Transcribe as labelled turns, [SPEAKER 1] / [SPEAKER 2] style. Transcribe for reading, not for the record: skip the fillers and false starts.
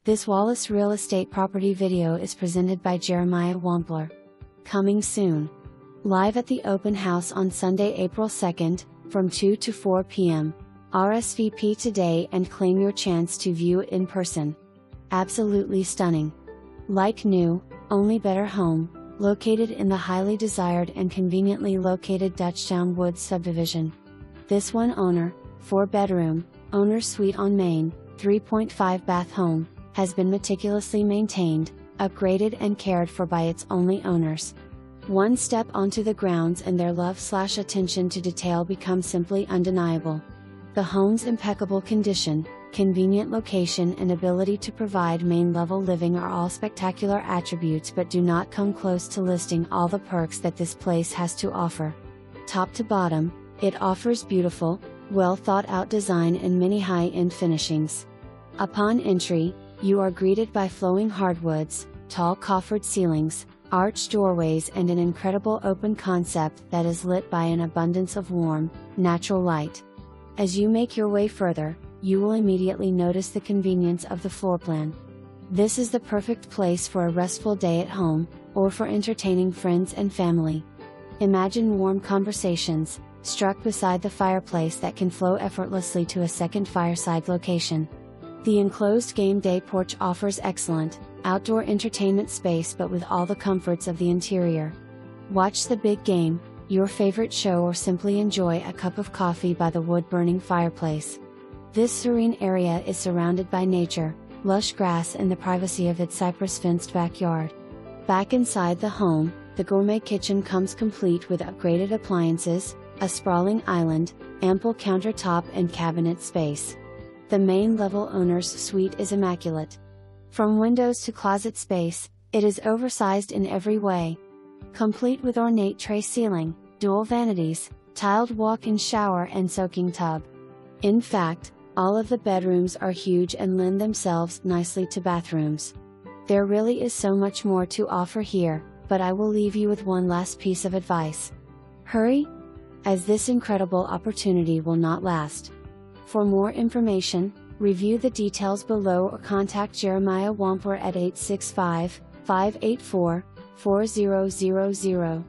[SPEAKER 1] This Wallace Real Estate property video is presented by Jeremiah Wampler. Coming soon. Live at the open house on Sunday, April 2nd, from 2 to 4 p.m. RSVP today and claim your chance to view it in person. Absolutely stunning. Like new, only better home, located in the highly desired and conveniently located Dutchtown Woods Subdivision. This one owner, 4-bedroom, owner suite on main, 3.5 bath home, has been meticulously maintained, upgraded and cared for by its only owners. One step onto the grounds and their love/attention to detail becomes simply undeniable. The home's impeccable condition, convenient location and ability to provide main-level living are all spectacular attributes but do not come close to listing all the perks that this place has to offer. Top to bottom, it offers beautiful, well-thought-out design and many high-end finishings. Upon entry, you are greeted by flowing hardwoods, tall coffered ceilings, arched doorways and an incredible open concept that is lit by an abundance of warm, natural light. As you make your way further, you will immediately notice the convenience of the floor plan. This is the perfect place for a restful day at home, or for entertaining friends and family. Imagine warm conversations, struck beside the fireplace that can flow effortlessly to a second fireside location. The enclosed Gameday porch offers excellent, outdoor entertainment space but with all the comforts of the interior. Watch the big game, your favorite show or simply enjoy a cup of coffee by the wood-burning fireplace. This serene area is surrounded by nature, lush grass and the privacy of its cypress-fenced backyard. Back inside the home, the gourmet kitchen comes complete with upgraded appliances, a sprawling island, ample countertop and cabinet space. The main-level owner's suite is immaculate. From windows to closet space, it is oversized in every way. Complete with ornate tray ceiling, dual vanities, tiled walk-in shower and soaking tub. In fact, all of the bedrooms are huge and lend themselves nicely to bathrooms. There really is so much more to offer here, but I will leave you with one last piece of advice. Hurry! As this incredible opportunity will not last. For more information, review the details below or contact Jeremiah Wampler at 865-584-4000.